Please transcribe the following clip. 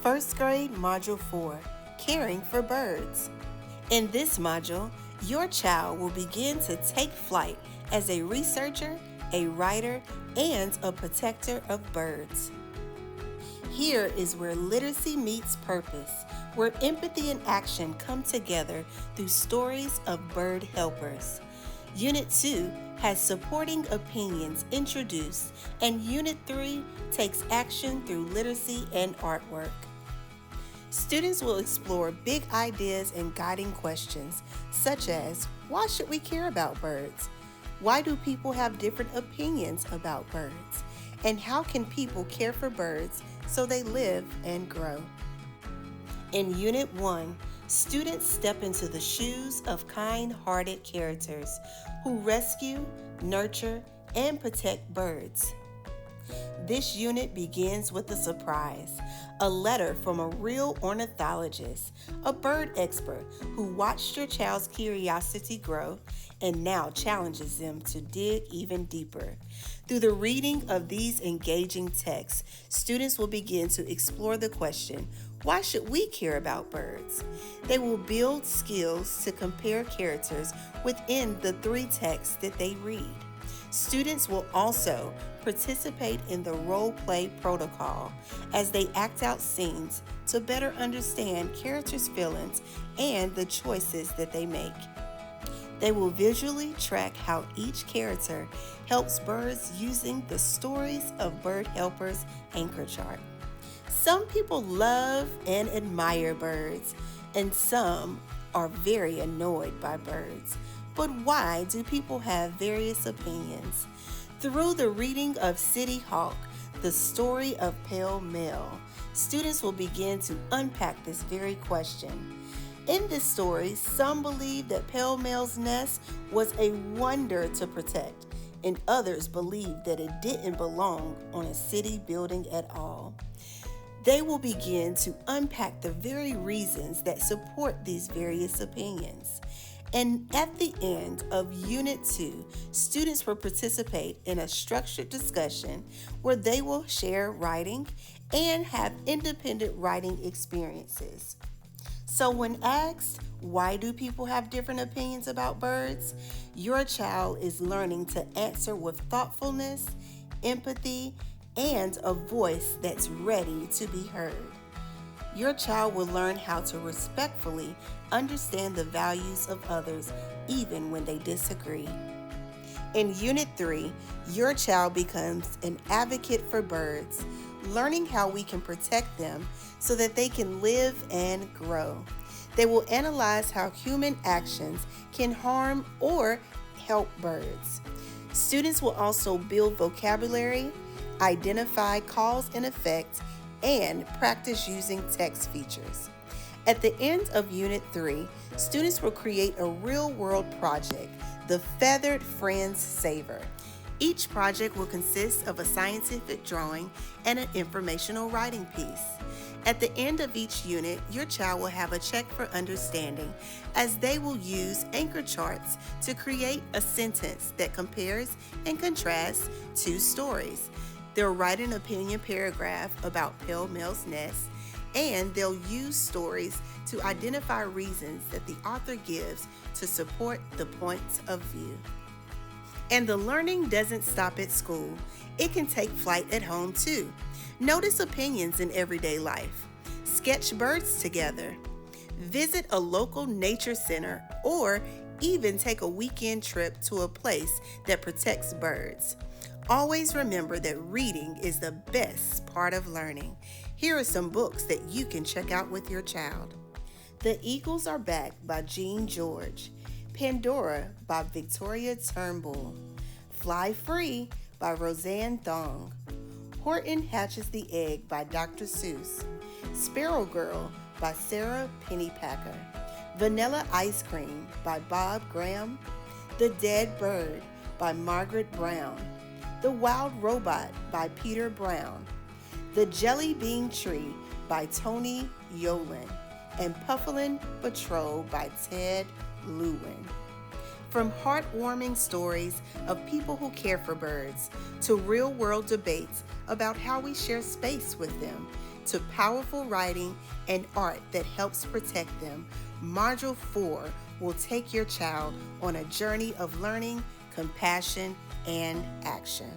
First grade Module 4, Caring for Birds. In this module, your child will begin to take flight as a researcher, a writer, and a protector of birds. Here is where literacy meets purpose, where empathy and action come together through stories of bird helpers. Unit 2 has supporting opinions introduced, and Unit 3 takes action through literacy and artwork. Students will explore big ideas and guiding questions, such as, why should we care about birds? Why do people have different opinions about birds? And how can people care for birds so they live and grow? In Unit 1, students step into the shoes of kind-hearted characters who rescue, nurture, and protect birds. This unit begins with a surprise, a letter from a real ornithologist, a bird expert who watched your child's curiosity grow and now challenges them to dig even deeper. Through the reading of these engaging texts, students will begin to explore the question, why should we care about birds? They will build skills to compare characters within the 3 texts that they read. Students will also participate in the role play protocol as they act out scenes to better understand characters' feelings and the choices that they make. They will visually track how each character helps birds using the Stories of Bird Helpers anchor chart. Some people love and admire birds, and some are very annoyed by birds. But why do people have various opinions? Through the reading of City Hawk, the story of Pale Male, students will begin to unpack this very question. In this story, some believe that Pale Male's nest was a wonder to protect, and others believe that it didn't belong on a city building at all. They will begin to unpack the very reasons that support these various opinions. And at the end of Unit 2, students will participate in a structured discussion where they will share writing and have independent writing experiences. So when asked, why do people have different opinions about birds? Your child is learning to answer with thoughtfulness, empathy, and a voice that's ready to be heard. Your child will learn how to respectfully understand the values of others, even when they disagree. In Unit 3, your child becomes an advocate for birds, learning how we can protect them so that they can live and grow. They will analyze how human actions can harm or help birds. Students will also build vocabulary, identify cause and effect, and practice using text features. At the end of Unit 3, students will create a real-world project, the Feathered Friends Saver. Each project will consist of a scientific drawing and an informational writing piece. At the end of each unit, your child will have a check for understanding, as they will use anchor charts to create a sentence that compares and contrasts 2 stories. They'll write an opinion paragraph about Pale Male's nest, and they'll use stories to identify reasons that the author gives to support the points of view. And the learning doesn't stop at school. It can take flight at home too. Notice opinions in everyday life. Sketch birds together. Visit a local nature center, or even take a weekend trip to a place that protects birds. Always remember that reading is the best part of learning. Here are some books that you can check out with your child. The Eagles Are Back by Jean George. Pandora by Victoria Turnbull. Fly Free by Roseanne Thong. Horton Hatches the Egg by Dr. Seuss. Sparrow Girl by Sarah Pennypacker. Vanilla Ice Cream by Bob Graham. The Dead Bird by Margaret Brown. The Wild Robot by Peter Brown. The Jelly Bean Tree by Tony Yolen. And Pufflin Patrol by Ted Lewin. From heartwarming stories of people who care for birds to real-world debates about how we share space with them, to powerful writing and art that helps protect them, Module 4 will take your child on a journey of learning, compassion, and action.